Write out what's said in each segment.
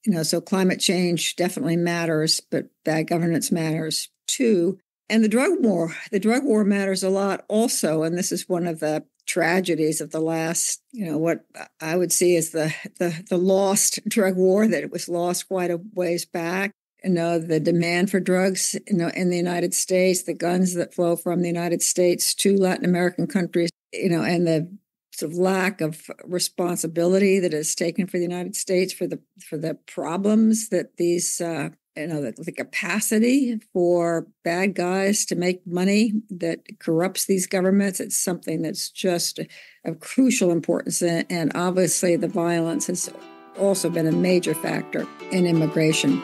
So climate change definitely matters, but bad governance matters too. And the drug war matters a lot also. And this is one of the tragedies of the last, what I would see as the lost drug war, that it was lost quite a ways back. The demand for drugs, in the United States, the guns that flow from the United States to Latin American countries, and the sort of lack of responsibility that is taken for the United States for the problems that these, the capacity for bad guys to make money that corrupts these governments. It's something that's just of crucial importance. And obviously the violence has also been a major factor in immigration.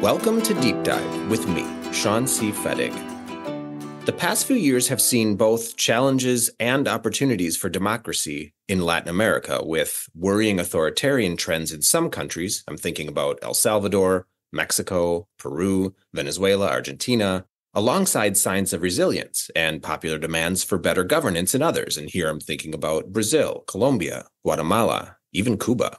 Welcome to Deep Dive with me, Sean C. Fettig. The past few years have seen both challenges and opportunities for democracy in Latin America, with worrying authoritarian trends in some countries. I'm thinking about El Salvador, Mexico, Peru, Venezuela, Argentina, alongside signs of resilience and popular demands for better governance in others. And here I'm thinking about Brazil, Colombia, Guatemala, even Cuba.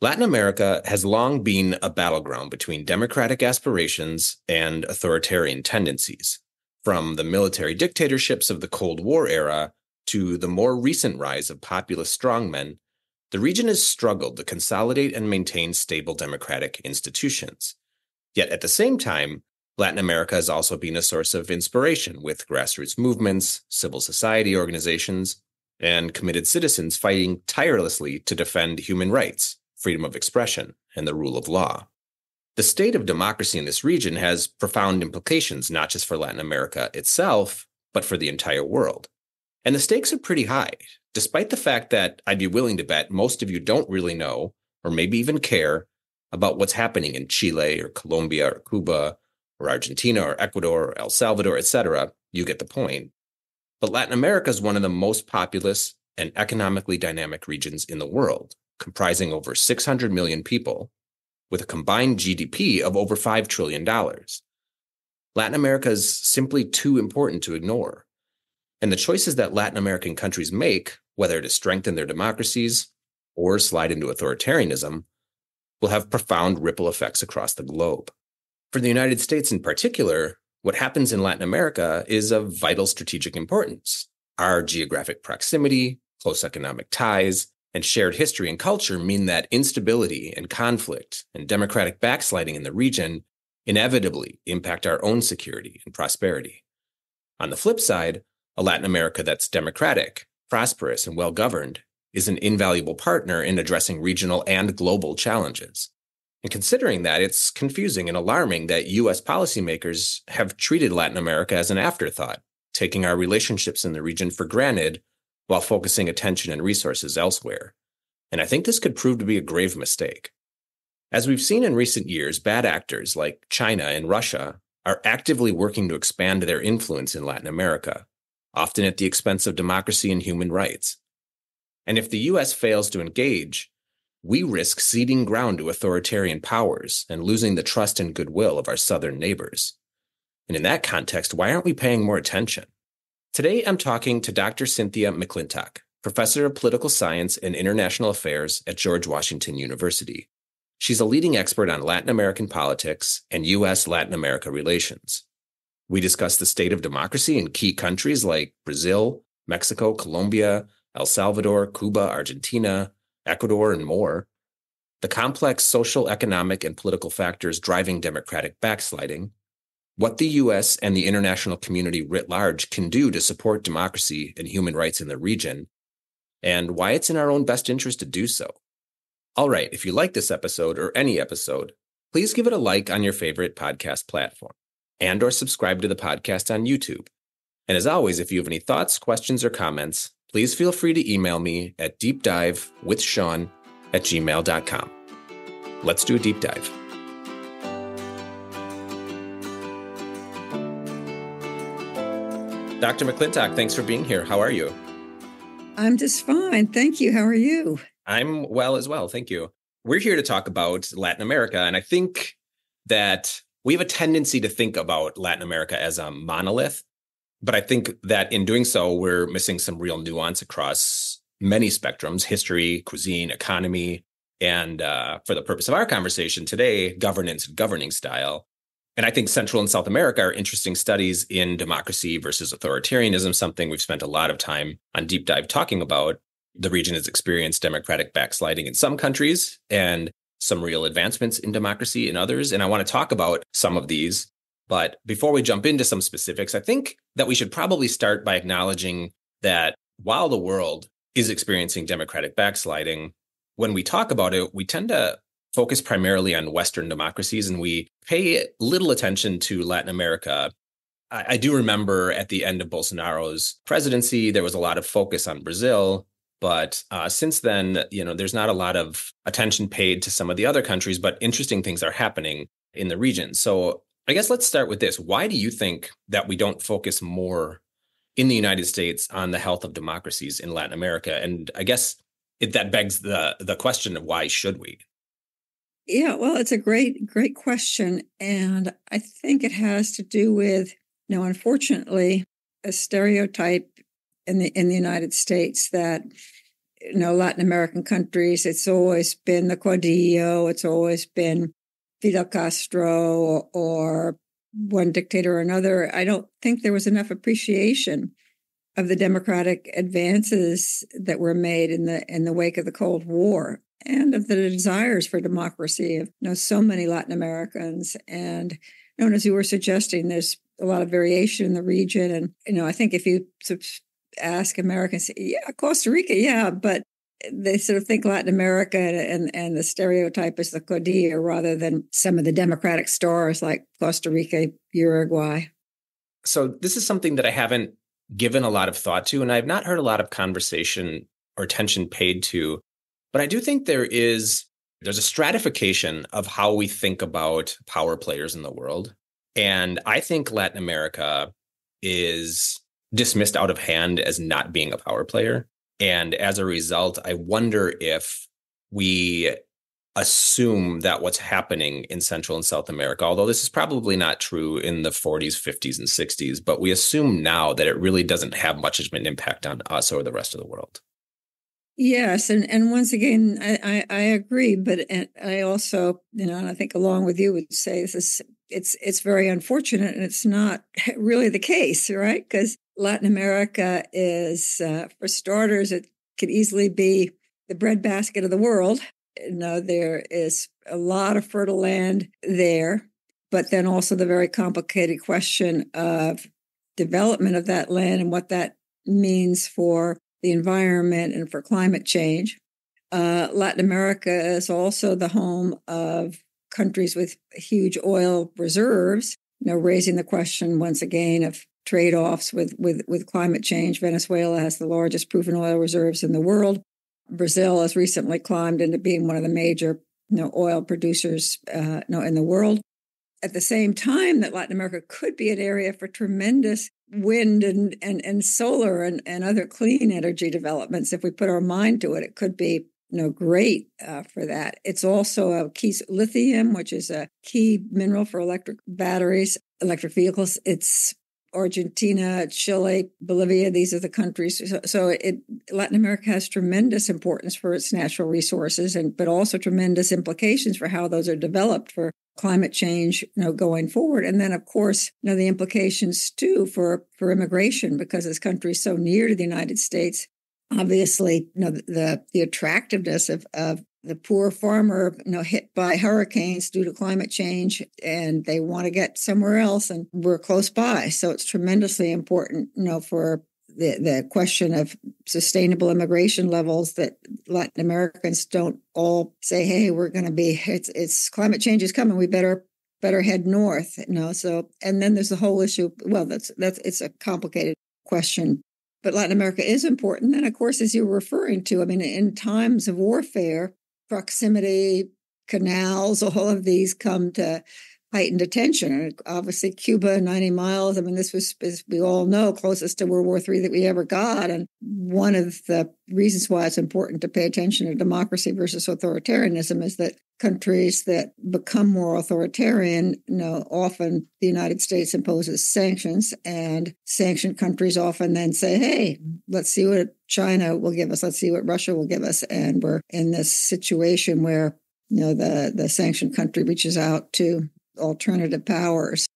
Latin America has long been a battleground between democratic aspirations and authoritarian tendencies. From the military dictatorships of the Cold War era to the more recent rise of populist strongmen, the region has struggled to consolidate and maintain stable democratic institutions. Yet at the same time, Latin America has also been a source of inspiration, with grassroots movements, civil society organizations, and committed citizens fighting tirelessly to defend human rights, freedom of expression, and the rule of law. The state of democracy in this region has profound implications, not just for Latin America itself, but for the entire world. And the stakes are pretty high, despite the fact that I'd be willing to bet most of you don't really know, or maybe even care, about what's happening in Chile or Colombia or Cuba or Argentina or Ecuador or El Salvador, etc. You get the point. But Latin America is one of the most populous and economically dynamic regions in the world, comprising over 600 million people, with a combined GDP of over $5 trillion. Latin America is simply too important to ignore. And the choices that Latin American countries make, whether to strengthen their democracies or slide into authoritarianism, will have profound ripple effects across the globe. For the United States in particular, what happens in Latin America is of vital strategic importance. Our geographic proximity, close economic ties, and shared history and culture mean that instability and conflict and democratic backsliding in the region inevitably impact our own security and prosperity. On the flip side, a Latin America that's democratic, prosperous, and well-governed is an invaluable partner in addressing regional and global challenges. And considering that, it's confusing and alarming that U.S. policymakers have treated Latin America as an afterthought, taking our relationships in the region for granted while focusing attention and resources elsewhere. And I think this could prove to be a grave mistake. As we've seen in recent years, bad actors like China and Russia are actively working to expand their influence in Latin America, often at the expense of democracy and human rights. And if the U.S. fails to engage, we risk ceding ground to authoritarian powers and losing the trust and goodwill of our southern neighbors. And in that context, why aren't we paying more attention? Today, I'm talking to Dr. Cynthia McClintock, professor of political science and international affairs at George Washington University. She's a leading expert on Latin American politics and U.S.-Latin America relations. We discuss the state of democracy in key countries like Brazil, Mexico, Colombia, El Salvador, Cuba, Argentina, Ecuador, and more, the complex social, economic, and political factors driving democratic backsliding, what the U.S. and the international community writ large can do to support democracy and human rights in the region, and why it's in our own best interest to do so. All right, if you like this episode or any episode, please give it a like on your favorite podcast platform and or subscribe to the podcast on YouTube. And as always, if you have any thoughts, questions, or comments, please feel free to email me at deepdivewithsean@gmail.com. Let's do a deep dive. Dr. McClintock, thanks for being here. How are you? I'm just fine. Thank you. How are you? I'm well as well. Thank you. We're here to talk about Latin America. And I think that we have a tendency to think about Latin America as a monolith, But I think that in doing so, we're missing some real nuance across many spectrums: history, cuisine, economy, and for the purpose of our conversation today, governance and governing style. And I think Central and South America are interesting studies in democracy versus authoritarianism, something we've spent a lot of time on Deep Dive talking about. The region has experienced democratic backsliding in some countries and some real advancements in democracy in others. And I want to talk about some of these. But before we jump into some specifics, I think that we should probably start by acknowledging that while the world is experiencing democratic backsliding, when we talk about it, we tend to focus primarily on Western democracies, and we pay little attention to Latin America. I do remember at the end of Bolsonaro's presidency, there was a lot of focus on Brazil. But since then, there's not a lot of attention paid to some of the other countries, but interesting things are happening in the region. So I guess let's start with this. Why do you think that we don't focus more in the United States on the health of democracies in Latin America? And I guess that begs the question of why should we? Yeah, well, it's a great question. And I think it has to do with, unfortunately, a stereotype in the United States that, Latin American countries, it's always been the Caudillo, it's always been Fidel Castro or one dictator or another. I don't think there was enough appreciation of the democratic advances that were made in the wake of the Cold War, and of the desires for democracy of so many Latin Americans. And as you were suggesting, there's a lot of variation in the region. And I think if you ask Americans, yeah, Costa Rica, yeah, but they sort of think Latin America and the stereotype is the Caudillo rather than some of the democratic stars like Costa Rica, Uruguay. So this is something that I haven't given a lot of thought to, and I've not heard a lot of conversation or attention paid to. But I do think there's a stratification of how we think about power players in the world. And I think Latin America is dismissed out of hand as not being a power player. And as a result, I wonder if we assume that what's happening in Central and South America, although this is probably not true in the 40s, 50s, and 60s, but we assume now that it really doesn't have much of an impact on us or the rest of the world. Yes, and once again, I agree, but I also, and I think along with you would say it's very unfortunate, and it's not really the case, right? Because Latin America is, for starters, it could easily be the breadbasket of the world. There is a lot of fertile land there, but then also the very complicated question of development of that land and what that means for the environment and for climate change. Latin America is also the home of countries with huge oil reserves, raising the question once again of trade-offs with climate change. Venezuela has the largest proven oil reserves in the world. Brazil has recently climbed into being one of the major oil producers in the world. At the same time, that Latin America could be an area for tremendous wind and solar and other clean energy developments. If we put our mind to it, it could be great for that. It's also a key lithium, which is a key mineral for electric batteries, electric vehicles. It's Argentina, Chile, Bolivia. These are the countries. So Latin America has tremendous importance for its natural resources, but also tremendous implications for how those are developed for climate change, going forward. And then, of course, the implications too for immigration, because this country is so near to the United States. Obviously, the attractiveness of the poor farmer, hit by hurricanes due to climate change, and they want to get somewhere else, and we're close by. So it's tremendously important, for the question of sustainable immigration levels, that Latin Americans don't all say, "Hey, we're going to be it's climate change is coming. We better head north." So, and then there's the whole issue. Well, it's a complicated question. But Latin America is important. And of course, as you were referring to, in times of warfare, proximity, canals, all of these come to heightened attention. And obviously, Cuba, 90 miles. I mean, this was, as we all know, closest to World War III that we ever got. And one of the reasons why it's important to pay attention to democracy versus authoritarianism is that countries that become more authoritarian, often the United States imposes sanctions, and sanctioned countries often then say, hey, let's see what China will give us. Let's see what Russia will give us. And we're in this situation where, the sanctioned country reaches out to alternative powers.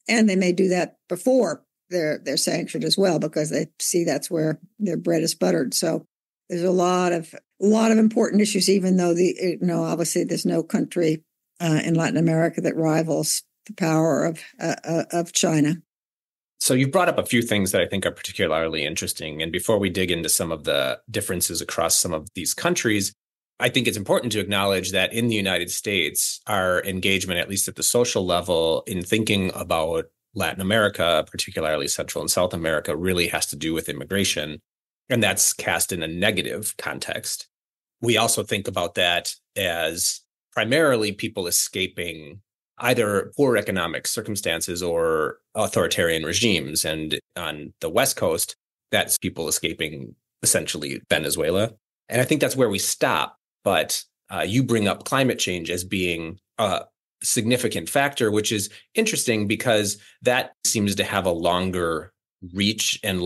And they may do that before they're sanctioned as well, because they see that's where their bread is buttered. So there's a lot of important issues, even though obviously there's no country in Latin America that rivals the power of China. So you've brought up a few things that I think are particularly interesting. And before we dig into some of the differences across some of these countries, I think it's important to acknowledge that in the United States, our engagement, at least at the social level, in thinking about Latin America, particularly Central and South America, really has to do with immigration. And that's cast in a negative context. We also think about that as primarily people escaping either poor economic circumstances or authoritarian regimes. And on the West Coast, that's people escaping essentially Venezuela. And I think that's where we stop. But you bring up climate change as being a significant factor, which is interesting because that seems to have a longer reach and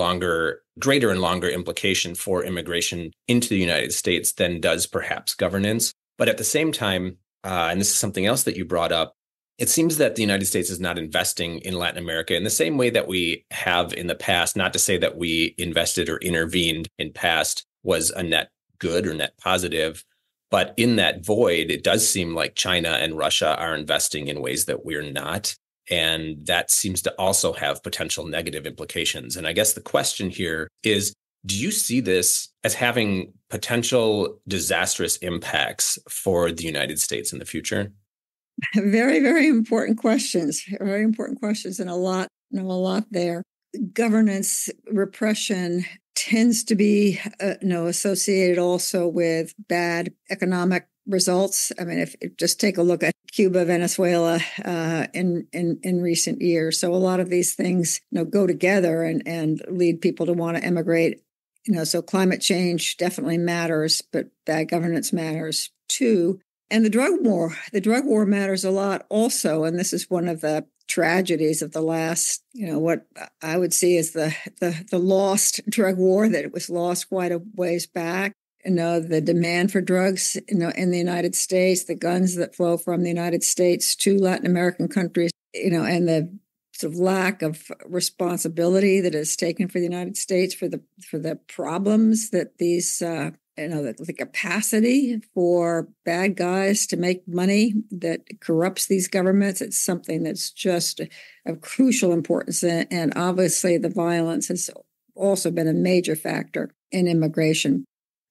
greater and longer implication for immigration into the United States than does perhaps governance. But at the same time, and this is something else that you brought up, it seems that the United States is not investing in Latin America in the same way that we have in the past. Not to say that we invested or intervened in past was a net good or net positive. But in that void, it does seem like China and Russia are investing in ways that we're not. And that seems to also have potential negative implications. And I guess the question here is, do you see this as having potential disastrous impacts for the United States in the future? Very, very important questions. Very important questions, and a lot there. Governance repression tends to be, associated also with bad economic results. I mean, if just take a look at Cuba, Venezuela in recent years. So a lot of these things, go together and lead people to want to emigrate. So climate change definitely matters, but bad governance matters too. And the drug war matters a lot also. And this is one of the tragedies of the last, what I would see as the lost drug war, that it was lost quite a ways back. The demand for drugs, in the United States, the guns that flow from the United States to Latin American countries, and the sort of lack of responsibility that is taken for the United States for the problems that these the capacity for bad guys to make money that corrupts these governments. It's something that's just of crucial importance. And obviously the violence has also been a major factor in immigration.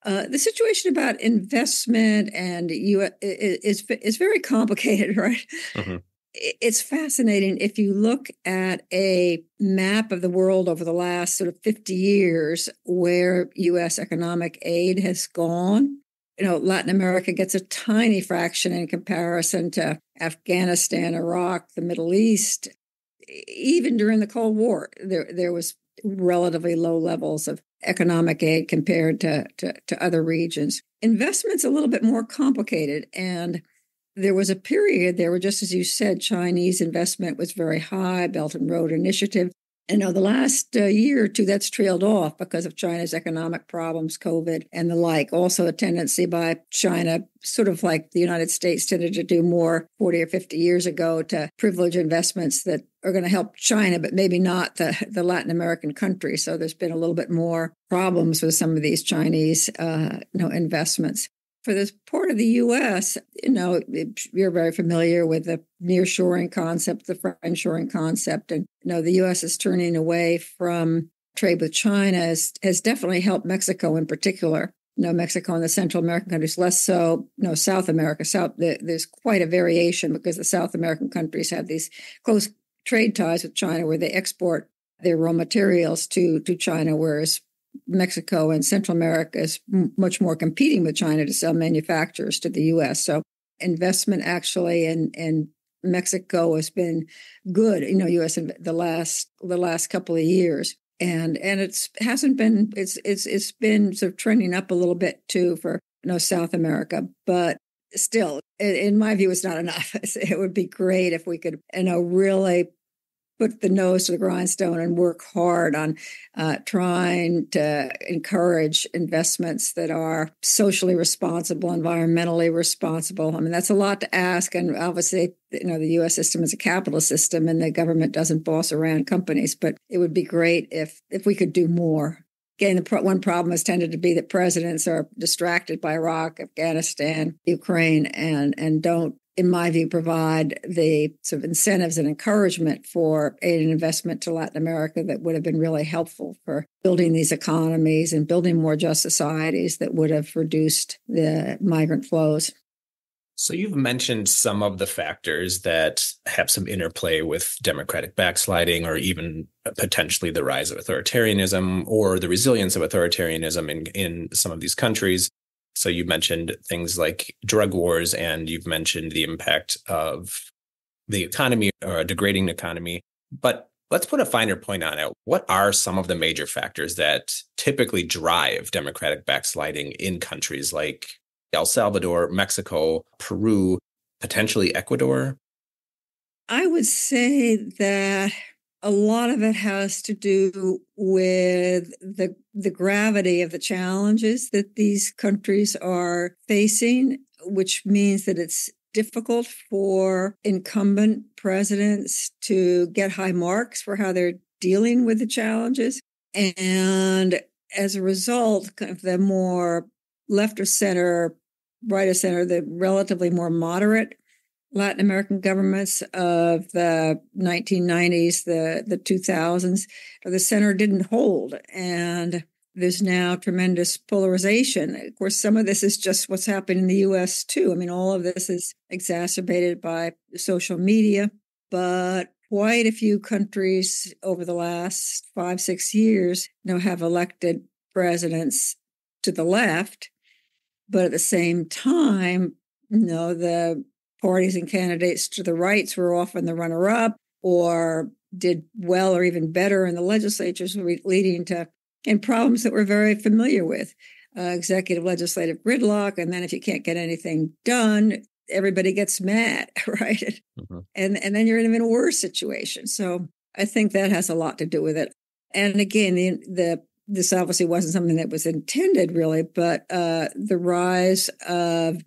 The situation about investment and is very complicated, right? Mm-hmm. It's fascinating. If you look at a map of the world over the last sort of 50 years where U.S. economic aid has gone, Latin America gets a tiny fraction in comparison to Afghanistan, Iraq, the Middle East. Even during the Cold War, there was relatively low levels of economic aid compared to other regions. Investment's a little bit more complicated, and there was a period there where, just as you said, Chinese investment was very high, Belt and Road Initiative. And the last year or two, that's trailed off because of China's economic problems, COVID and the like. Also a tendency by China, sort of like the United States tended to do more 40 or 50 years ago, to privilege investments that are going to help China, but maybe not the Latin American countries. So there's been a little bit more problems with some of these Chinese investments. For this part of the U.S., you're very familiar with the nearshoring concept, the friendshoring concept. And, the U.S. is turning away from trade with China has definitely helped Mexico in particular. Mexico and the Central American countries, less so, South America. There's quite a variation because the South American countries have these close trade ties with China where they export their raw materials to China, whereas Mexico and Central America is much more competing with China to sell manufacturers to the U.S. So investment actually in Mexico has been good, U.S. in the last couple of years. And it's been sort of trending up a little bit too for South America, but still, in my view, it's not enough. It would be great if we could, really put the nose to the grindstone and work hard on trying to encourage investments that are socially responsible, environmentally responsible. I mean, that's a lot to ask. And obviously, the U.S. system is a capitalist system and the government doesn't boss around companies. But it would be great if we could do more. Again, one problem has tended to be that presidents are distracted by Iraq, Afghanistan, Ukraine, and don't, in my view, provide the sort of incentives and encouragement for aid and investment to Latin America that would have been really helpful for building these economies and building more just societies that would have reduced the migrant flows. So you've mentioned some of the factors that have some interplay with democratic backsliding or even potentially the rise of authoritarianism or the resilience of authoritarianism in some of these countries. So you mentioned things like drug wars, and you've mentioned the impact of the economy or a degrading economy. But let's put a finer point on it. What are some of the major factors that typically drive democratic backsliding in countries like El Salvador, Mexico, Peru, potentially Ecuador? I would say that a lot of it has to do with the gravity of the challenges that these countries are facing, which means that it's difficult for incumbent presidents to get high marks for how they're dealing with the challenges. And as a result, kind of the more left of center, right of center, the relatively more moderate Latin American governments of the 1990s, the 2000s, the center didn't hold. And there's now tremendous polarization. Of course, some of this is just what's happened in the U.S. too. I mean, all of this is exacerbated by social media, but quite a few countries over the last 5-6 years have elected presidents to the left. But at the same time, the parties and candidates to the rights were often the runner-up or did well or even better in the legislatures, leading to problems that we're very familiar with, executive legislative gridlock. And then if you can't get anything done, everybody gets mad, right? Mm-hmm. And then you're in an even worse situation. So I think that has a lot to do with it. And again, this obviously wasn't something that was intended really, but the rise of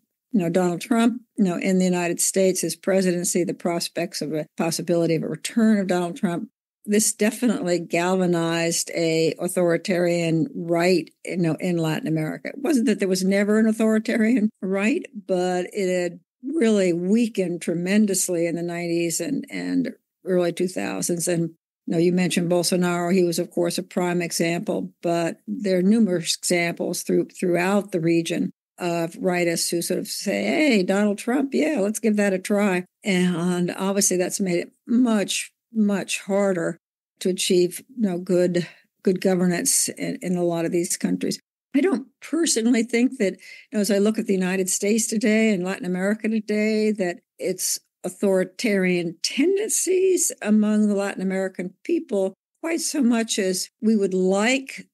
Donald Trump, in the United States, his presidency, the prospects of a possibility of a return of Donald Trump, this definitely galvanized a authoritarian right, in Latin America. It wasn't that there was never an authoritarian right, but it had really weakened tremendously in the 90s and early 2000s. And you mentioned Bolsonaro. He was, of course, a prime example, but there are numerous examples throughout the region of rightists who sort of say, hey, Donald Trump, yeah, let's give that a try. And obviously that's made it much, much harder to achieve good governance in a lot of these countries. I don't personally think that, as I look at the United States today and Latin America today, that it's authoritarian tendencies among the Latin American people quite so much as we would like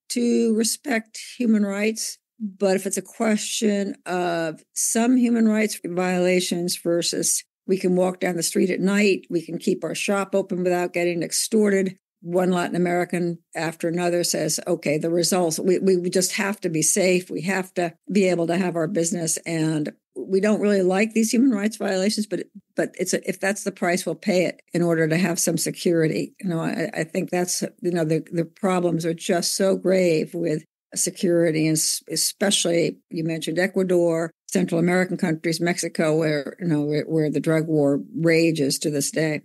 to respect human rights. But if it's a question of some human rights violations versus we can walk down the street at night, we can keep our shop open without getting extorted, one Latin American after another says, okay, the results, we just have to be safe. We have to be able to have our business. And we don't really like these human rights violations, but if that's the price, we'll pay it in order to have some security. I think that's, the problems are just so grave with security, and especially you mentioned Ecuador, Central American countries, Mexico, where the drug war rages to this day.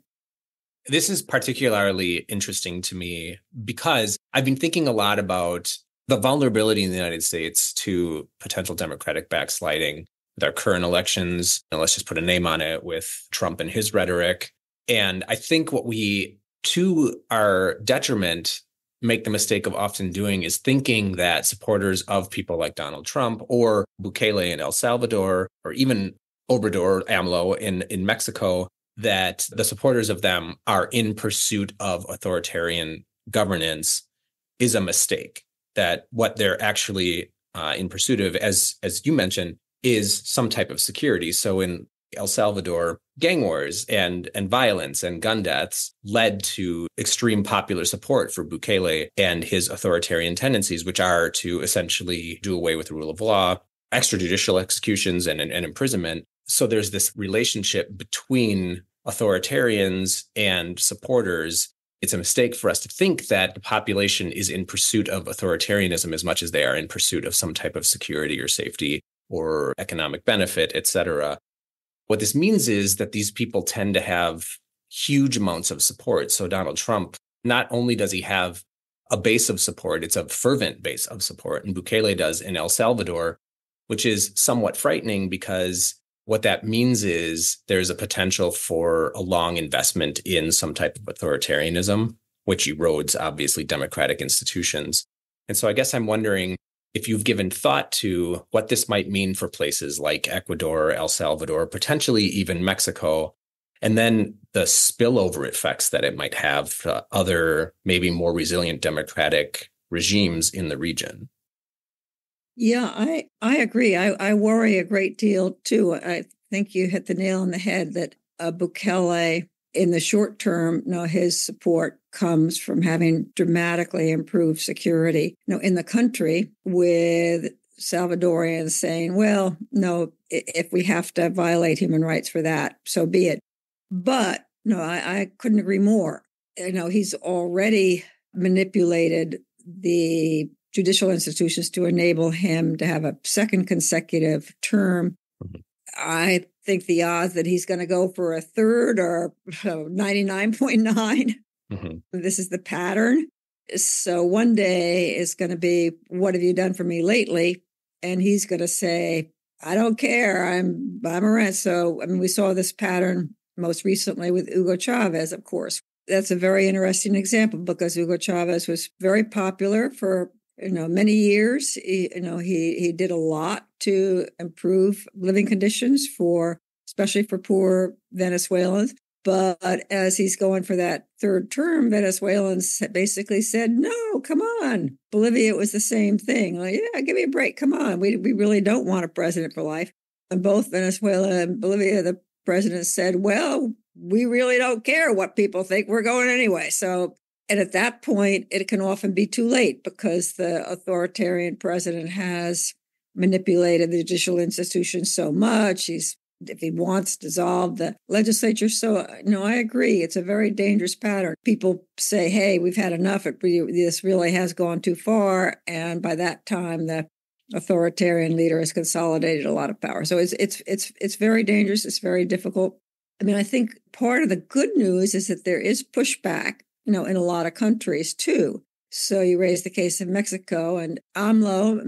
This is particularly interesting to me because I've been thinking a lot about the vulnerability in the United States to potential democratic backsliding with our current elections. And let's just put a name on it with Trump and his rhetoric. And I think what we, to our detriment, make the mistake of often doing is thinking that supporters of people like Donald Trump or Bukele in El Salvador, or even Obrador, AMLO in Mexico, that the supporters of them are in pursuit of authoritarian governance is a mistake, that what they're actually in pursuit of, as you mentioned, is some type of security. So in El Salvador, gang wars and violence and gun deaths led to extreme popular support for Bukele and his authoritarian tendencies, which are to essentially do away with the rule of law, extrajudicial executions and imprisonment. So there's this relationship between authoritarians and supporters. It's a mistake for us to think that the population is in pursuit of authoritarianism as much as they are in pursuit of some type of security or safety or economic benefit, et cetera. What this means is that these people tend to have huge amounts of support. So Donald Trump, not only does he have a base of support, it's a fervent base of support, and Bukele does in El Salvador, which is somewhat frightening because what that means is there's a potential for a long investment in some type of authoritarianism, which erodes, obviously, democratic institutions. And so I guess I'm wondering if you've given thought to what this might mean for places like Ecuador, El Salvador, potentially even Mexico, and then the spillover effects that it might have to other, maybe more resilient democratic regimes in the region. Yeah, I agree. I worry a great deal, too. I think you hit the nail on the head that Bukele, in the short term, his support comes from having dramatically improved security, in the country, with Salvadorians saying, well, no, if we have to violate human rights for that, so be it. But no, I couldn't agree more. He's already manipulated the judicial institutions to enable him to have a second consecutive term. Mm-hmm. I think the odds that he's going to go for a third are 99.9. Mm-hmm. This is the pattern. So one day it's going to be, what have you done for me lately? And he's going to say, I don't care. I'm around. So, we saw this pattern most recently with Hugo Chavez, of course. That's a very interesting example because Hugo Chavez was very popular for many years. He did a lot to improve living conditions especially for poor Venezuelans. But as he's going for that third term, Venezuelans basically said, no, come on. Bolivia, it was the same thing. Like, yeah, give me a break. Come on. We really don't want a president for life. And both Venezuela and Bolivia, the president said, well, we really don't care what people think. We're going anyway. And at that point, it can often be too late because the authoritarian president has manipulated the judicial institutions so much. If he wants, dissolve the legislature. So, I agree. It's a very dangerous pattern. People say, hey, we've had enough. This really has gone too far. And by that time, the authoritarian leader has consolidated a lot of power. So it's very dangerous. It's very difficult. I think part of the good news is that there is pushback, in a lot of countries too. So you raised the case of Mexico and AMLO.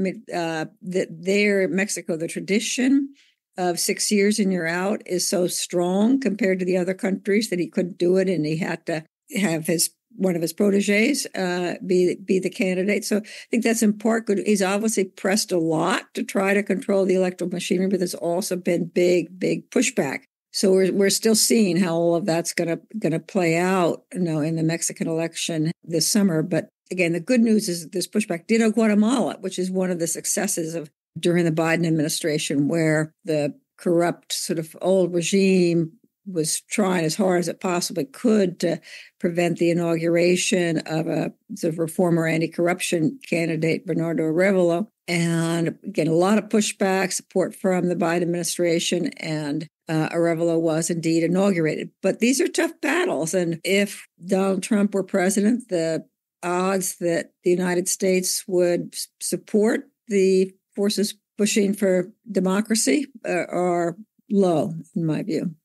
Mexico, the tradition of 6 years and you're out is so strong compared to the other countries that he couldn't do it, and he had to have one of his proteges be the candidate. So I think that's in part good. He's obviously pressed a lot to try to control the electoral machinery, but there's also been big pushback. So we're still seeing how all of that's going to play out, in the Mexican election this summer. But again, the good news is that this pushback did Guatemala, which is one of the successes of during the Biden administration, where the corrupt sort of old regime was trying as hard as it possibly could to prevent the inauguration of a sort of former anti-corruption candidate, Bernardo Arevalo. And again, a lot of pushback, support from the Biden administration, and Arevalo was indeed inaugurated. But these are tough battles. And if Donald Trump were president, the odds that the United States would support the forces pushing for democracy are low, in my view.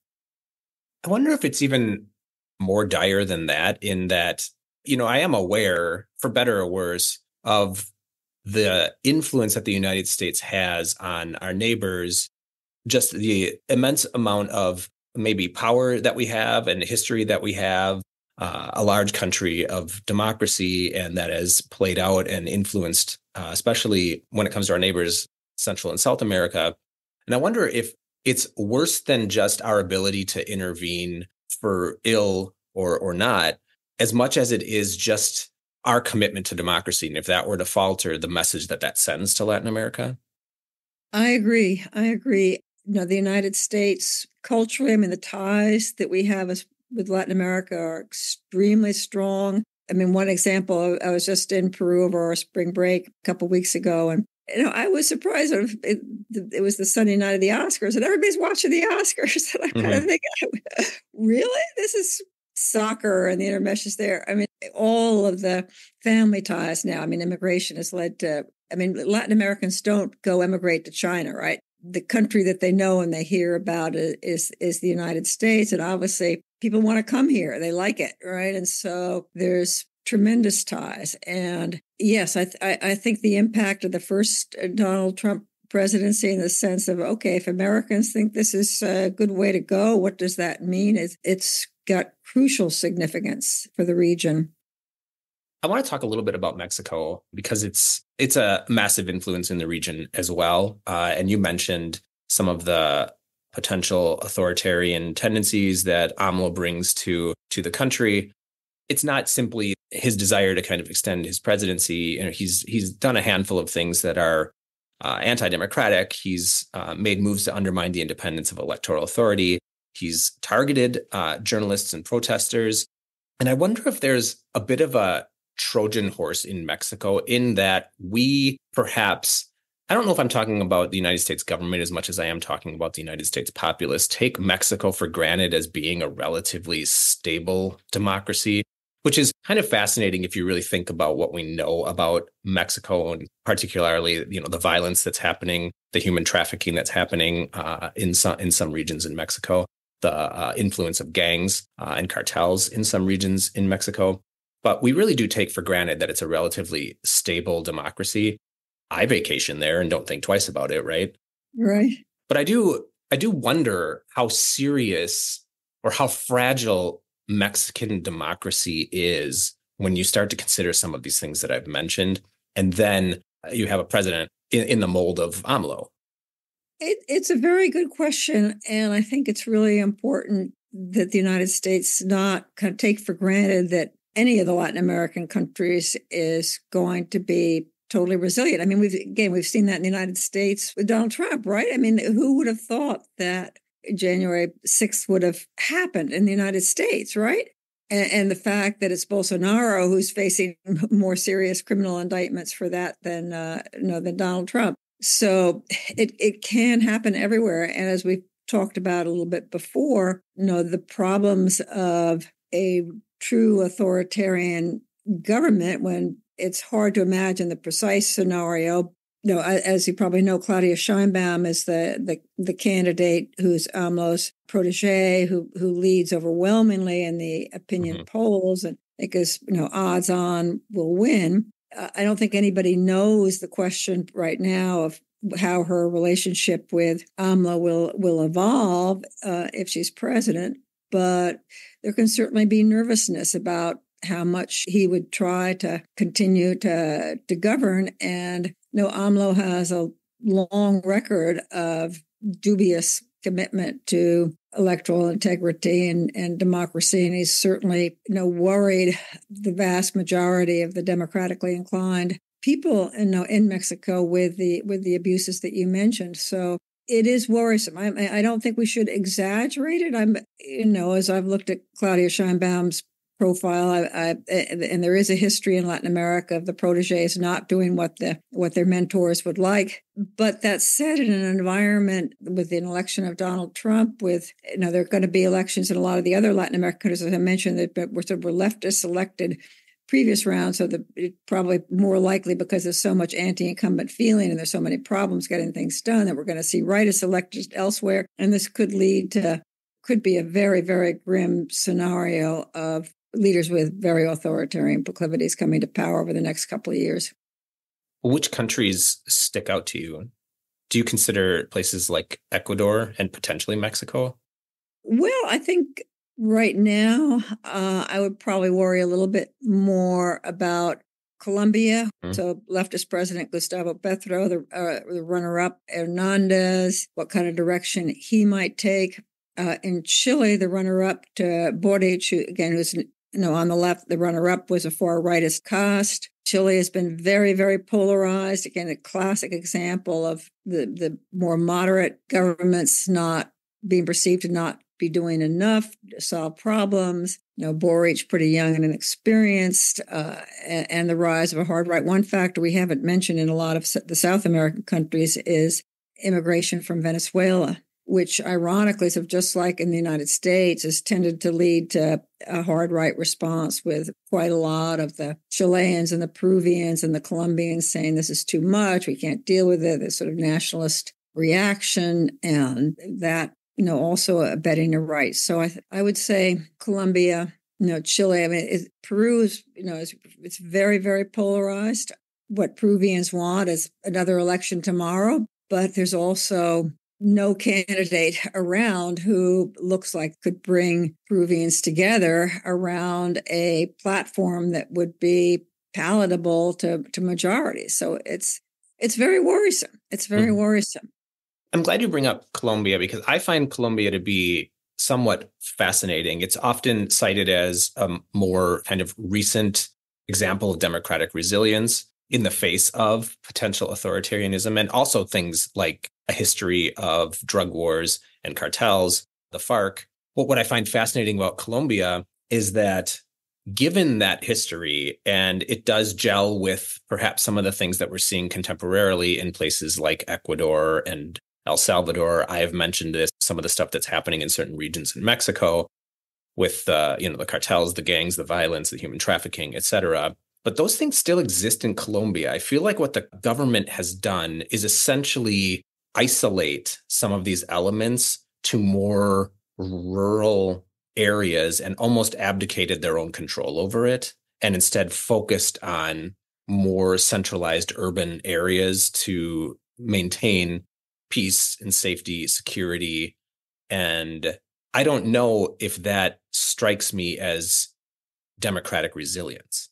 I wonder if it's even more dire than that, in that, I am aware, for better or worse, of the influence that the United States has on our neighbors, just the immense amount of maybe power that we have and history that we have, a large country of democracy, and that has played out and influenced, especially when it comes to our neighbors, Central and South America. And I wonder if it's worse than just our ability to intervene for ill or not, as much as it is just our commitment to democracy. And if that were to falter, the message that sends to Latin America. I agree. The United States culturally, I mean, the ties that we have with Latin America are extremely strong. I mean, one example, I was just in Peru over our spring break a couple of weeks ago, and I was surprised. It was the Sunday night of the Oscars, and everybody's watching the Oscars. And I'm kind of thinking, really? This is soccer and the intermeshes there. I mean, all of the family ties now. I mean, immigration has led to, Latin Americans don't go emigrate to China, right? The country that they know and they hear about is the United States. And obviously people want to come here. They like it, right? And so there's tremendous ties. And yes, I think the impact of the first Donald Trump presidency in the sense of, okay, if Americans think this is a good way to go, what does that mean? It's got crucial significance for the region. I want to talk a little bit about Mexico because it's a massive influence in the region as well. And you mentioned some of the potential authoritarian tendencies that AMLO brings to the country. It's not simply his desire to kind of extend his presidency. He's done a handful of things that are anti-democratic. He's made moves to undermine the independence of electoral authority. He's targeted journalists and protesters. And I wonder if there's a bit of a Trojan horse in Mexico in that we perhaps, I don't know if I'm talking about the United States government as much as I am talking about the United States populace, take Mexico for granted as being a relatively stable democracy, which is kind of fascinating if you really think about what we know about Mexico, and particularly, the violence that's happening, the human trafficking that's happening in some regions in Mexico, the influence of gangs and cartels in some regions in Mexico. But we really do take for granted that it's a relatively stable democracy. I vacation there and don't think twice about it, right? Right. But I do wonder how serious or how fragile Mexican democracy is when you start to consider some of these things that I've mentioned. And then you have a president in the mold of AMLO. It's a very good question. And I think it's really important that the United States not kind of take for granted that any of the Latin American countries is going to be totally resilient. I mean, we've seen that in the United States with Donald Trump, right? I mean, who would have thought that January 6th would have happened in the United States, right? And the fact that it's Bolsonaro who's facing more serious criminal indictments for that than Donald Trump. So it can happen everywhere. And as we've talked about a little bit before, the problems of a true authoritarian government, when it's hard to imagine the precise scenario. As you probably know, Claudia Sheinbaum is the candidate who's AMLO's protege, who leads overwhelmingly in the opinion polls, and because odds on will win. I don't think anybody knows the question right now of how her relationship with AMLO will evolve if she's president. But there can certainly be nervousness about how much he would try to continue to govern. And AMLO has a long record of dubious commitment to electoral integrity and democracy. And he's certainly worried the vast majority of the democratically inclined people in Mexico with the abuses that you mentioned. So it is worrisome. I don't think we should exaggerate it. As I've looked at Claudia Sheinbaum's profile, and there is a history in Latin America of the proteges not doing what their mentors would like. But that said, in an environment with the election of Donald Trump, with there are going to be elections in a lot of the other Latin American countries, as I mentioned, that were leftists elected previous round, so it's probably more likely because there's so much anti-incumbent feeling and there's so many problems getting things done that we're going to see rightists elected elsewhere, and this could be a very, very grim scenario of leaders with very authoritarian proclivities coming to power over the next couple of years. Which countries stick out to you? Do you consider places like Ecuador and potentially Mexico? Well, I think right now, I would probably worry a little bit more about Colombia. So leftist President Gustavo Petro, the runner-up Hernandez, what kind of direction he might take. In Chile, the runner-up to Boric, who's on the left, the runner-up was a far rightist cast. Chile has been very, very polarized. Again, a classic example of the more moderate governments not being perceived to not be doing enough to solve problems. Boric pretty young and inexperienced, and the rise of a hard right. One factor we haven't mentioned in a lot of the South American countries is immigration from Venezuela, which ironically, so just like in the United States, has tended to lead to a hard right response with quite a lot of the Chileans and the Peruvians and the Colombians saying this is too much, we can't deal with it, this sort of nationalist reaction, and that, also abetting a right. So I would say Colombia, Chile, Peru is, it's very, very polarized. What Peruvians want is another election tomorrow, but there's also no candidate around who looks like could bring Peruvians together around a platform that would be palatable to majorities. So it's very worrisome. It's very worrisome. I'm glad you bring up Colombia because I find Colombia to be somewhat fascinating. It's often cited as a more kind of recent example of democratic resilience in the face of potential authoritarianism, and also things like a history of drug wars and cartels, the FARC. What I find fascinating about Colombia is that given that history, and it does gel with perhaps some of the things that we're seeing contemporarily in places like Ecuador and El Salvador. I have mentioned this, some of the stuff that's happening in certain regions in Mexico with the cartels, the gangs, the violence, the human trafficking, et cetera. But those things still exist in Colombia. I feel like what the government has done is essentially isolate some of these elements to more rural areas and almost abdicated their own control over it, and instead focused on more centralized urban areas to maintain peace and safety, security. And I don't know if that strikes me as democratic resilience.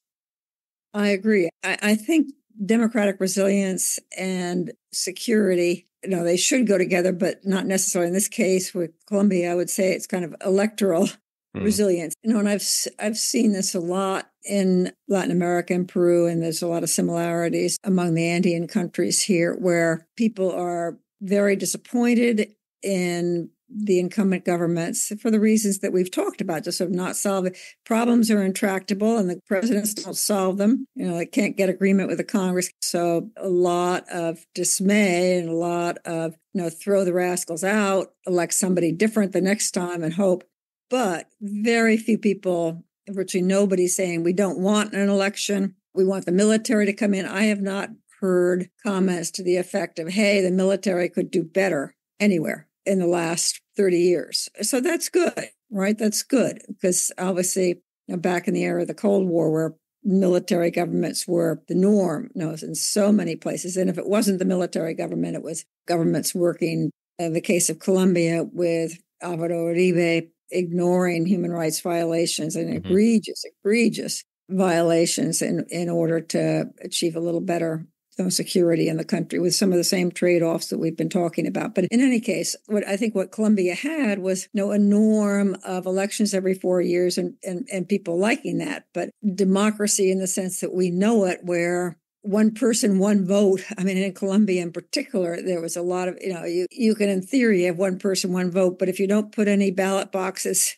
I agree. I think democratic resilience and security, they should go together, but not necessarily. In this case with Colombia, I would say it's kind of electoral resilience. And I've seen this a lot in Latin America and Peru, and there's a lot of similarities among the Andean countries here, where people are very disappointed in the incumbent governments for the reasons that we've talked about, just sort of not solving problems are intractable and the presidents don't solve them. They can't get agreement with the Congress. So a lot of dismay and a lot of, throw the rascals out, elect somebody different the next time and hope. But very few people, virtually nobody saying we don't want an election. We want the military to come in. I have not heard comments to the effect of, hey, the military could do better anywhere in the last 30 years. So that's good, right? That's good because obviously back in the era of the Cold War where military governments were the norm, in so many places. And if it wasn't the military government, it was governments working, in the case of Colombia, with Alvaro Uribe, ignoring human rights violations and egregious violations in order to achieve a little better security in the country with some of the same trade-offs that we've been talking about. But in any case, what Colombia had was a norm of elections every 4 years and people liking that. But democracy in the sense that we know it, where one person, one vote. I mean, in Colombia in particular, there was a lot of, you can in theory have one person, one vote, but if you don't put any ballot boxes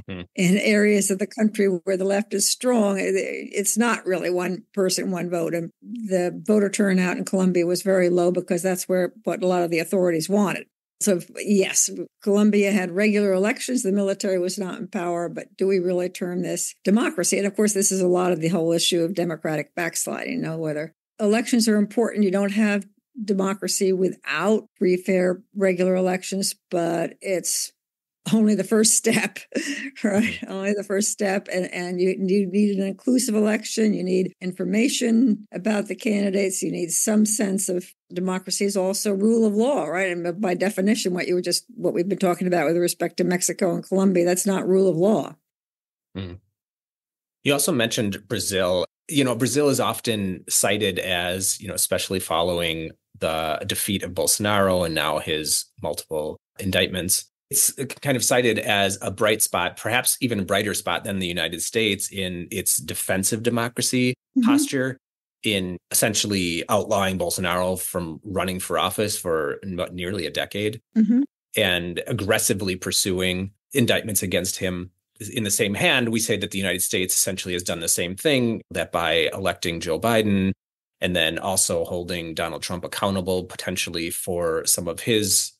in areas of the country where the left is strong, it's not really one person, one vote. And the voter turnout in Colombia was very low because that's what a lot of the authorities wanted. So yes, Colombia had regular elections. The military was not in power, but do we really term this democracy? And of course, this is a lot of the whole issue of democratic backsliding, whether elections are important. You don't have democracy without free, fair, regular elections, but it's only the first step, right? Only the first step. And you need an inclusive election. You need information about the candidates. You need some sense of democracy is also rule of law, right? And by definition, what we've been talking about with respect to Mexico and Colombia, that's not rule of law. You also mentioned Brazil. Brazil is often cited as, especially following the defeat of Bolsonaro and now his multiple indictments, It's kind of cited as a bright spot, perhaps even a brighter spot than the United States in its defensive democracy posture, in essentially outlawing Bolsonaro from running for office for nearly a decade and aggressively pursuing indictments against him. In the same hand, we say that the United States essentially has done the same thing, that by electing Joe Biden and then also holding Donald Trump accountable potentially for some of his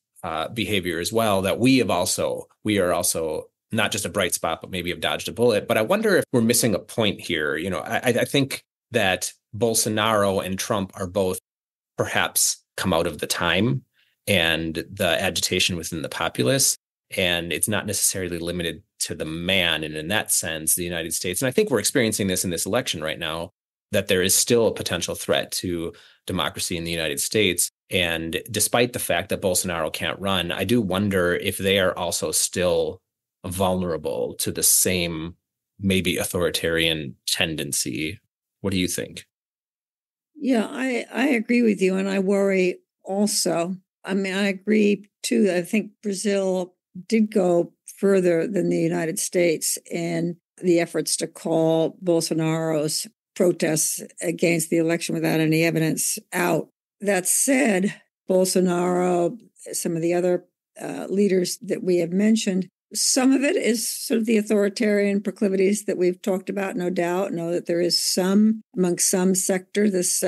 behavior as well, that we are also not just a bright spot, but maybe have dodged a bullet. But I wonder if we're missing a point here. I think that Bolsonaro and Trump are both perhaps come out of the time and the agitation within the populace. And it's not necessarily limited to the man. And in that sense, the United States, and I think we're experiencing this in this election right now, that there is still a potential threat to democracy in the United States. And despite the fact that Bolsonaro can't run, I do wonder if they are also still vulnerable to the same maybe authoritarian tendency. What do you think? Yeah, I agree with you. And I worry also. I mean, I agree too. I think Brazil did go further than the United States in the efforts to call Bolsonaro's protests against the election without any evidence out. That said, Bolsonaro, some of the other leaders that we have mentioned, some of it is sort of the authoritarian proclivities that we've talked about, no doubt. Know that there is some, among some sector, this,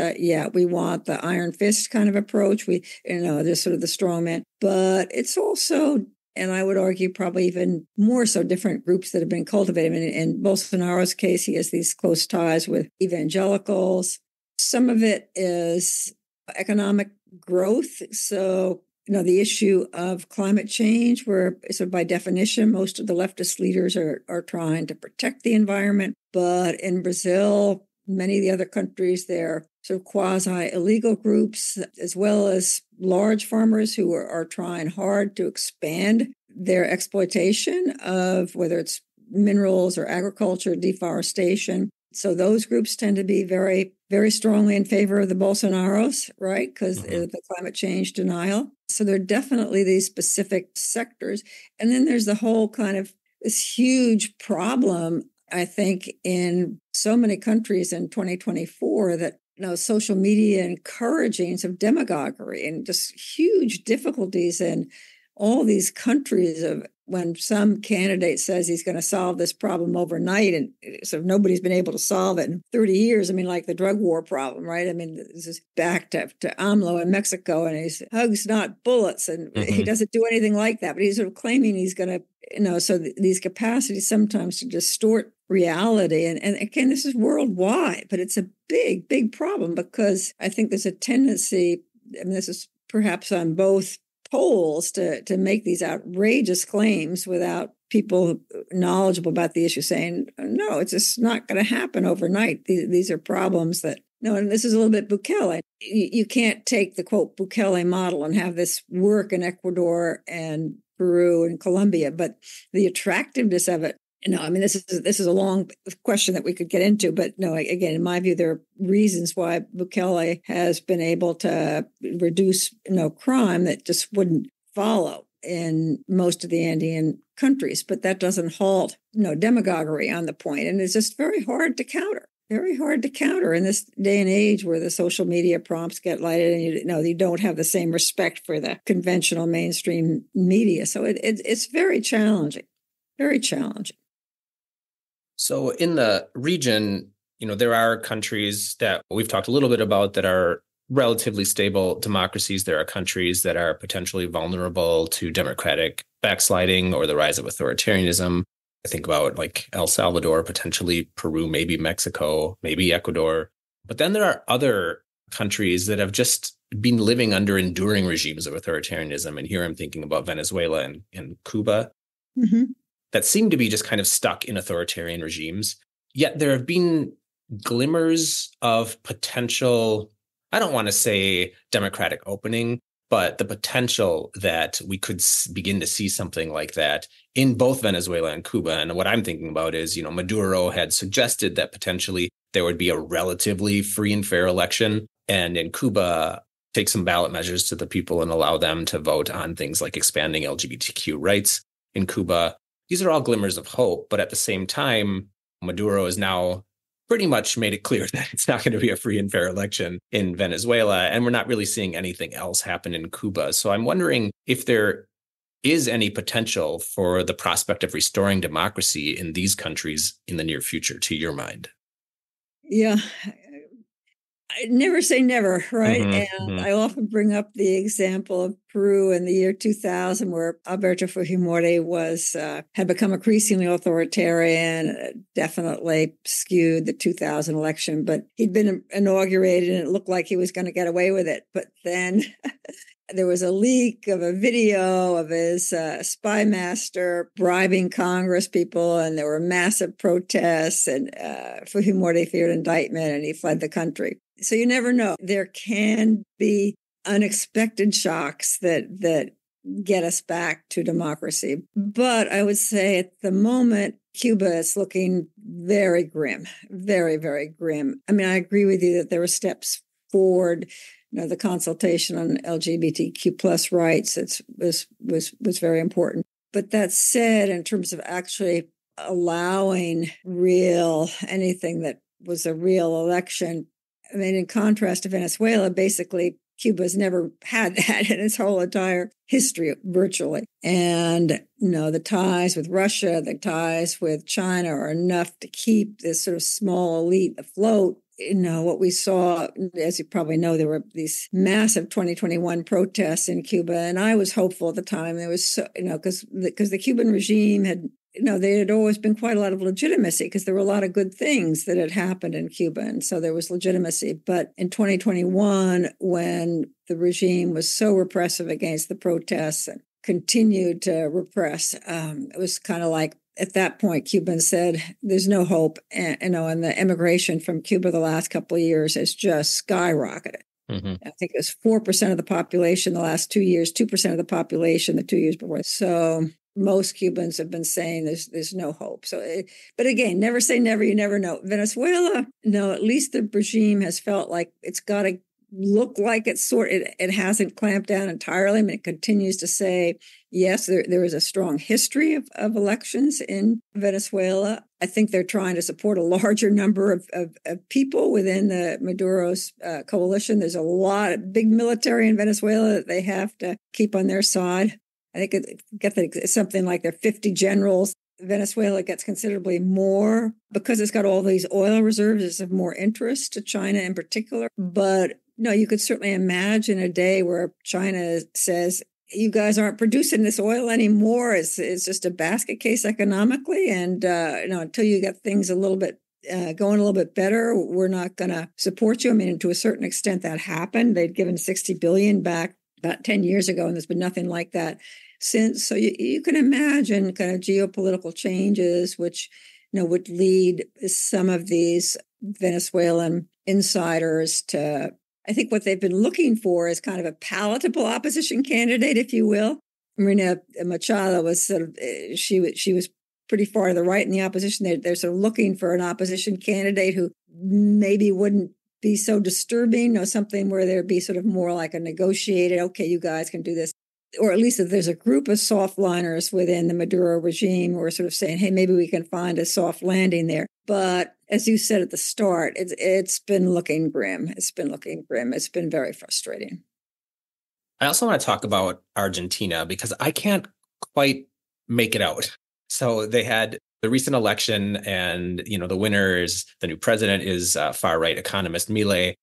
we want the iron fist kind of approach. There's sort of the strong man. But it's also, and I would argue probably even more so, different groups that have been cultivated. In Bolsonaro's case, he has these close ties with evangelicals. Some of it is economic growth. So, the issue of climate change, where sort of by definition, most of the leftist leaders are trying to protect the environment. But in Brazil, many of the other countries, they're sort of quasi-illegal groups, as well as large farmers who are trying hard to expand their exploitation of whether it's minerals or agriculture, deforestation. So those groups tend to be very, very strongly in favor of the Bolsonaros, right? Because of the climate change denial. So there are definitely these specific sectors. And then there's the whole kind of this huge problem, I think, in so many countries in 2024 that social media encouraging some demagoguery and just huge difficulties in all these countries of when some candidate says he's going to solve this problem overnight and so nobody's been able to solve it in 30 years. I mean, like the drug war problem, right? I mean, this is back to AMLO in Mexico, and he's hugs, not bullets. And he doesn't do anything like that, but he's sort of claiming he's going to, so these capacities sometimes to distort reality. And again, this is worldwide, but it's a big, big problem because I think there's a tendency, this is perhaps on both polls to make these outrageous claims without people knowledgeable about the issue saying, no, it's just not going to happen overnight. These are problems that, and this is a little bit Bukele. You can't take the, quote, Bukele model and have this work in Ecuador and Peru and Colombia, but the attractiveness of it, this is a long question that we could get into, but no, again, in my view, there are reasons why Bukele has been able to reduce crime that just wouldn't follow in most of the Andean countries. But that doesn't halt demagoguery on the point, and it's just very hard to counter. Very hard to counter in this day and age where the social media prompts get lighted, and you don't have the same respect for the conventional mainstream media. So it's very challenging, very challenging. So in the region, there are countries that we've talked a little bit about that are relatively stable democracies. There are countries that are potentially vulnerable to democratic backsliding or the rise of authoritarianism. I think about like El Salvador, potentially Peru, maybe Mexico, maybe Ecuador. But then there are other countries that have just been living under enduring regimes of authoritarianism. And here I'm thinking about Venezuela and Cuba. That seem to be just kind of stuck in authoritarian regimes. Yet there have been glimmers of potential, I don't want to say democratic opening, but the potential that we could begin to see something like that in both Venezuela and Cuba. And what I'm thinking about is, Maduro had suggested that potentially there would be a relatively free and fair election. And in Cuba, take some ballot measures to the people and allow them to vote on things like expanding LGBTQ rights in Cuba. These are all glimmers of hope. But at the same time, Maduro has now pretty much made it clear that it's not going to be a free and fair election in Venezuela. And we're not really seeing anything else happen in Cuba. So I'm wondering if there is any potential for the prospect of restoring democracy in these countries in the near future, to your mind. Yeah. I never say never, right? Mm-hmm, And I often bring up the example of Peru in the year 2000, where Alberto Fujimori had become increasingly authoritarian, definitely skewed the 2000 election, but he'd been inaugurated and it looked like he was going to get away with it. But then there was a leak of a video of his spy master bribing Congress people, and there were massive protests, and Fujimori feared indictment, and he fled the country. So you never know. There can be unexpected shocks that get us back to democracy. But I would say at the moment, Cuba is looking very grim, very, very grim. I mean, I agree with you that there were steps forward. The consultation on LGBTQ plus rights was very important. But that said, in terms of actually allowing anything that was a real election, I mean, in contrast to Venezuela, basically Cuba's never had that in its whole entire history, virtually. And the ties with Russia, the ties with China are enough to keep this sort of small elite afloat. What we saw, as you probably know, there were these massive 2021 protests in Cuba. And I was hopeful at the time. There was, because the Cuban regime had, there had always been quite a lot of legitimacy because there were a lot of good things that had happened in Cuba. And so there was legitimacy. But in 2021, when the regime was so repressive against the protests and continued to repress, it was kind of like, at that point, Cubans said, there's no hope. And the immigration from Cuba the last couple of years has just skyrocketed. Mm-hmm. I think it was 4% of the population the last 2 years, 2% of the population the 2 years before. So most Cubans have been saying there's no hope. So, but again, never say never, you never know. Venezuela, no, at least the regime has felt like it's got to look like it hasn't clamped down entirely. I mean, it continues to say, yes, there is a strong history of elections in Venezuela. I think they're trying to support a larger number of people within the Maduro's coalition. There's a lot of big military in Venezuela that they have to keep on their side. I think it's something like there are 50 generals. Venezuela gets considerably more because it's got all these oil reserves. It's of more interest to China in particular. But no, you could certainly imagine a day where China says, you guys aren't producing this oil anymore. It's just a basket case economically. And until you get things a little bit going a little bit better, we're not going to support you. I mean, to a certain extent that happened. They'd given $60 billion back about 10 years ago, and there's been nothing like that since. So you can imagine kind of geopolitical changes, which would lead some of these Venezuelan insiders to, I think what they've been looking for is kind of a palatable opposition candidate, if you will. Marina Machado was sort of, she was pretty far to the right in the opposition. They're sort of looking for an opposition candidate who maybe wouldn't be so disturbing, something where there'd be sort of more like a negotiated, okay, you guys can do this. Or at least if there's a group of softliners within the Maduro regime who are sort of saying, hey, maybe we can find a soft landing there. But as you said at the start, it's been looking grim. It's been very frustrating. I also want to talk about Argentina because I can't quite make it out. So they had the recent election and, the winner is the new president is far-right economist Milei.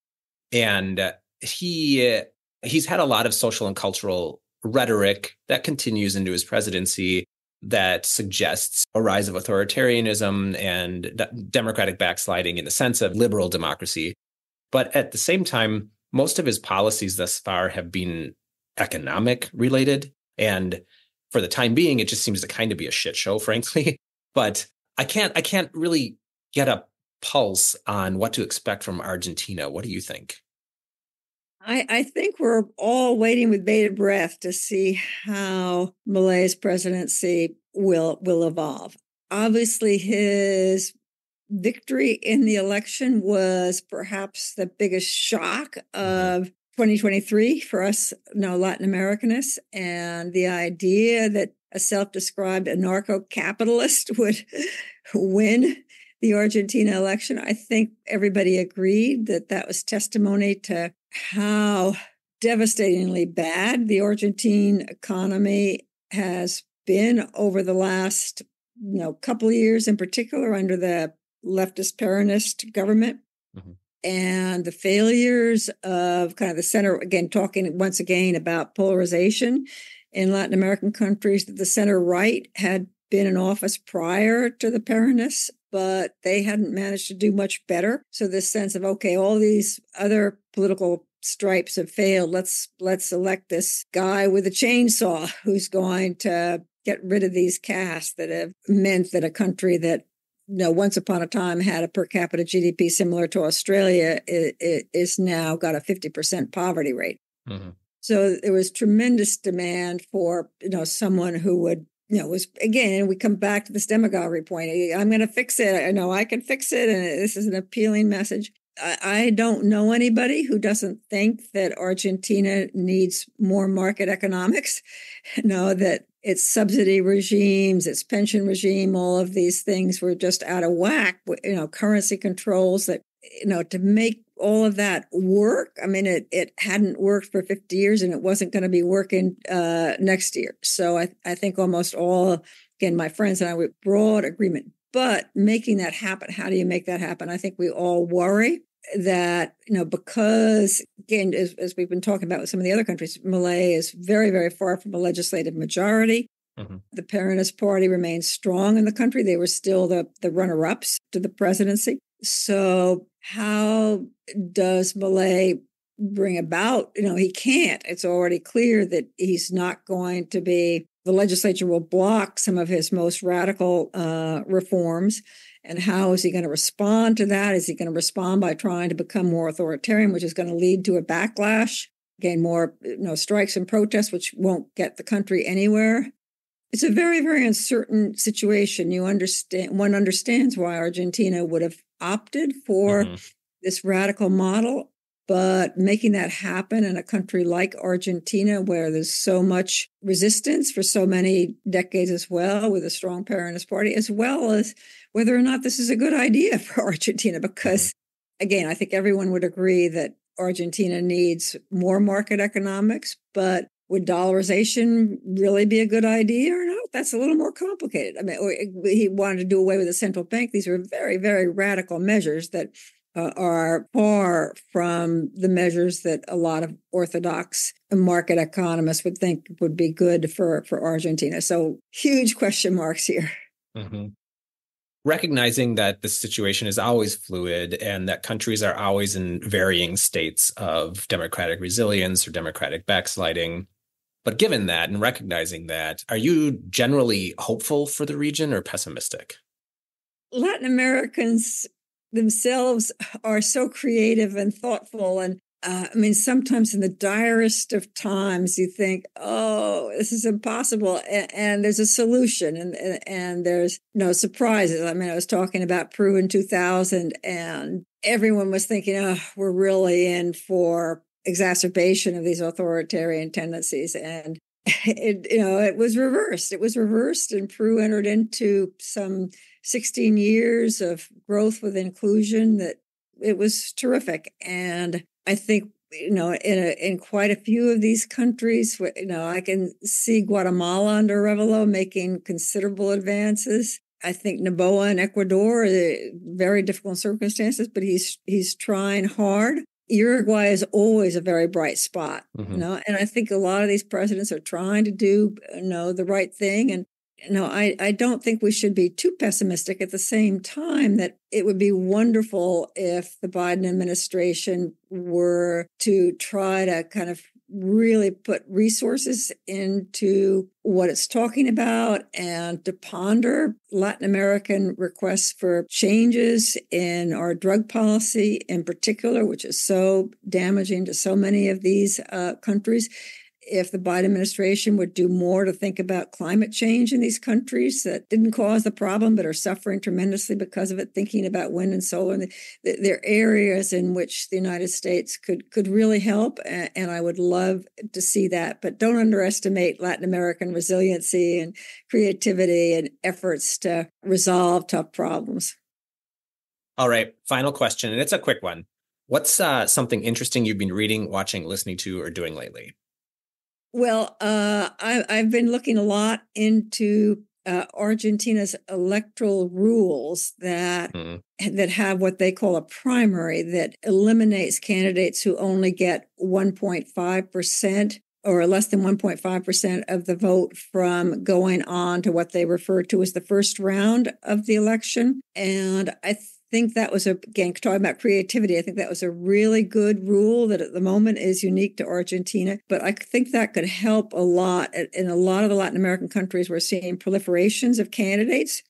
And he's had a lot of social and cultural rhetoric that continues into his presidency that suggests a rise of authoritarianism and democratic backsliding in the sense of liberal democracy. But at the same time, most of his policies thus far have been economic related. And for the time being, it just seems to kind of be a shit show, frankly. But I can't really get a pulse on what to expect from Argentina. What do you think? I think we're all waiting with bated breath to see how Milei's presidency will evolve. Obviously, his victory in the election was perhaps the biggest shock of 2023 for us, Latin Americanists, and the idea that a self-described anarcho-capitalist would win the Argentina election. I think everybody agreed that that was testimony to how devastatingly bad the Argentine economy has been over the last couple of years, in particular under the leftist Peronist government. Mm-hmm. And the failures of kind of the center, again, talking once again about polarization in Latin American countries, that the center right had been in office prior to the Peronists, but they hadn't managed to do much better. So this sense of, okay, all these other political stripes have failed. Let's elect this guy with a chainsaw who's going to get rid of these castes that have meant that a country that once upon a time had a per capita GDP similar to Australia it is now got a 50% poverty rate. Mm-hmm. So there was tremendous demand for someone who would was, again, we come back to this demagoguery point. I'm going to fix it. I know I can fix it, and this is an appealing message. I don't know anybody who doesn't think that Argentina needs more market economics. That its subsidy regimes, its pension regime, all of these things were just out of whack. Currency controls that, to make all of that work. I mean, it hadn't worked for 50 years and it wasn't going to be working next year. So I think almost all, again, my friends and I were broad agreement. But making that happen, how do you make that happen? I think we all worry that, because, again, as we've been talking about with some of the other countries, Milei is very, very far from a legislative majority. Mm-hmm. The Peronist Party remains strong in the country. They were still the runner-ups to the presidency. So how does Milei bring about, he can't. It's already clear that he's not going to be, the legislature will block some of his most radical reforms. And how is he going to respond to that? Is he going to respond by trying to become more authoritarian, which is going to lead to a backlash, again, more strikes and protests, which won't get the country anywhere? It's a very, very uncertain situation. One understands why Argentina would have opted for this radical model, but making that happen in a country like Argentina, where there's so much resistance for so many decades as well, with a strong Peronist party, as well as whether or not this is a good idea for Argentina, because, again, I think everyone would agree that Argentina needs more market economics, but would dollarization really be a good idea or not? That's a little more complicated. I mean, he wanted to do away with the central bank. These are very, very radical measures that are far from the measures that a lot of orthodox market economists would think would be good for Argentina. So huge question marks here. Mm-hmm. Recognizing that the situation is always fluid and that countries are always in varying states of democratic resilience or democratic backsliding. But given that and recognizing that, are you generally hopeful for the region or pessimistic? Latin Americans themselves are so creative and thoughtful. And sometimes in the direst of times, you think, oh, this is impossible. And there's a solution and there's no surprises. I was talking about Peru in 2000 and everyone was thinking, oh, we're really in for exacerbation of these authoritarian tendencies. And it was reversed. It was reversed, and Peru entered into some 16 years of growth with inclusion that it was terrific. And I think, in quite a few of these countries, I can see Guatemala under Revelo making considerable advances. I think Noboa in Ecuador, very difficult circumstances, but he's trying hard. Uruguay is always a very bright spot, and I think a lot of these presidents are trying to do, the right thing. And, I don't think we should be too pessimistic at the same time that it would be wonderful if the Biden administration were to try to kind of really put resources into what it's talking about and to ponder Latin American requests for changes in our drug policy in particular, which is so damaging to so many of these countries. if the Biden administration would do more to think about climate change in these countries that didn't cause the problem but are suffering tremendously because of it, thinking about wind and solar. And there are areas in which the United States could really help, and I would love to see that. But don't underestimate Latin American resiliency and creativity and efforts to resolve tough problems. All right, final question, and it's a quick one. What's something interesting you've been reading, watching, listening to, or doing lately? Well, I've been looking a lot into Argentina's electoral rules that have what they call a primary that eliminates candidates who only get 1.5% or less than 1.5% of the vote from going on to what they refer to as the first round of the election. And I think that was, again, talking about creativity, I think that was a really good rule that at the moment is unique to Argentina. But I think that could help a lot. In a lot of the Latin American countries, we're seeing proliferations of candidates.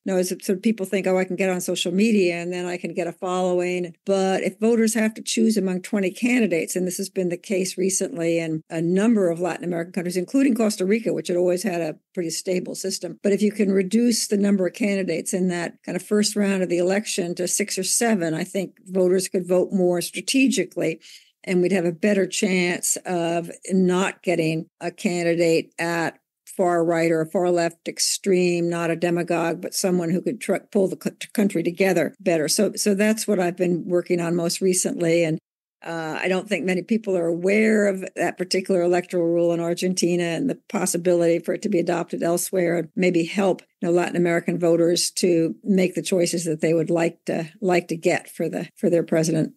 So people think, I can get on social media and then I can get a following. But if voters have to choose among 20 candidates, and this has been the case recently in a number of Latin American countries, including Costa Rica, which had always had a pretty stable system. But if you can reduce the number of candidates in that kind of first round of the election to 6 or 7, I think voters could vote more strategically, and we'd have a better chance of not getting a candidate at far right or far left extreme, not a demagogue, but someone who could pull the country together better. So that's what I've been working on most recently. And I don't think many people are aware of that particular electoral rule in Argentina and the possibility for it to be adopted elsewhere and maybe help Latin American voters to make the choices that they would like to get for their president.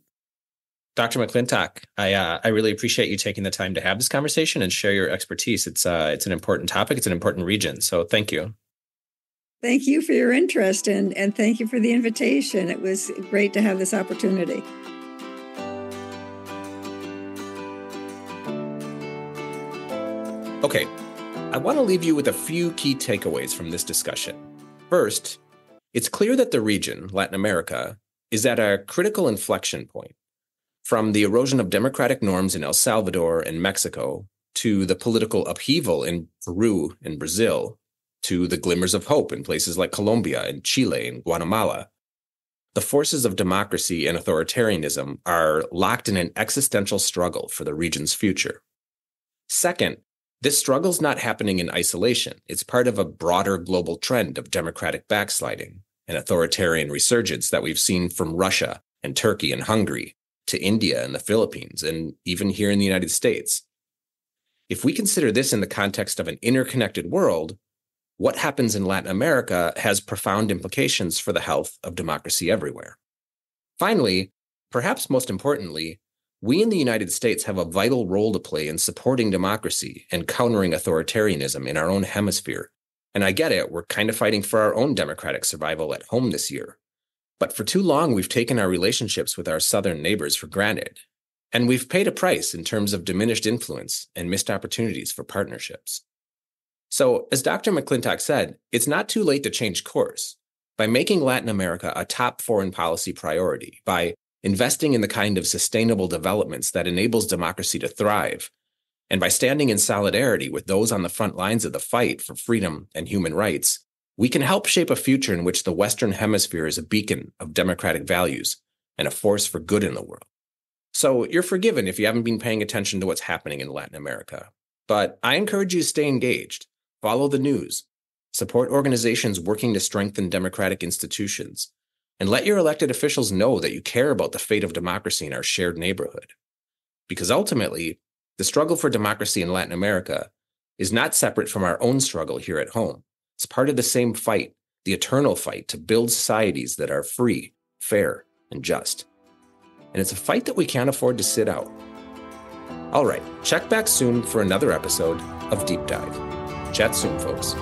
Dr. McClintock, I really appreciate you taking the time to have this conversation and share your expertise. It's an important topic. It's an important region. So thank you. Thank you for your interest and thank you for the invitation. It was great to have this opportunity. Okay, I want to leave you with a few key takeaways from this discussion. First, it's clear that the region, Latin America, is at a critical inflection point. From the erosion of democratic norms in El Salvador and Mexico, to the political upheaval in Peru and Brazil, to the glimmers of hope in places like Colombia and Chile and Guatemala, the forces of democracy and authoritarianism are locked in an existential struggle for the region's future. Second, this struggle's not happening in isolation. It's part of a broader global trend of democratic backsliding and authoritarian resurgence that we've seen from Russia and Turkey and Hungary to India and the Philippines, and even here in the United States. If we consider this in the context of an interconnected world, what happens in Latin America has profound implications for the health of democracy everywhere. Finally, perhaps most importantly, we in the United States have a vital role to play in supporting democracy and countering authoritarianism in our own hemisphere. And I get it, we're kind of fighting for our own democratic survival at home this year. But for too long, we've taken our relationships with our southern neighbors for granted. And we've paid a price in terms of diminished influence and missed opportunities for partnerships. So, as Dr. McClintock said, it's not too late to change course. By making Latin America a top foreign policy priority, by investing in the kind of sustainable developments that enables democracy to thrive, and by standing in solidarity with those on the front lines of the fight for freedom and human rights, we can help shape a future in which the Western Hemisphere is a beacon of democratic values and a force for good in the world. So you're forgiven if you haven't been paying attention to what's happening in Latin America. But I encourage you to stay engaged, follow the news, support organizations working to strengthen democratic institutions, and let your elected officials know that you care about the fate of democracy in our shared neighborhood. Because ultimately, the struggle for democracy in Latin America is not separate from our own struggle here at home. It's part of the same fight, the eternal fight to build societies that are free, fair, and just. And it's a fight that we can't afford to sit out. All right, check back soon for another episode of Deep Dive. Chat soon, folks.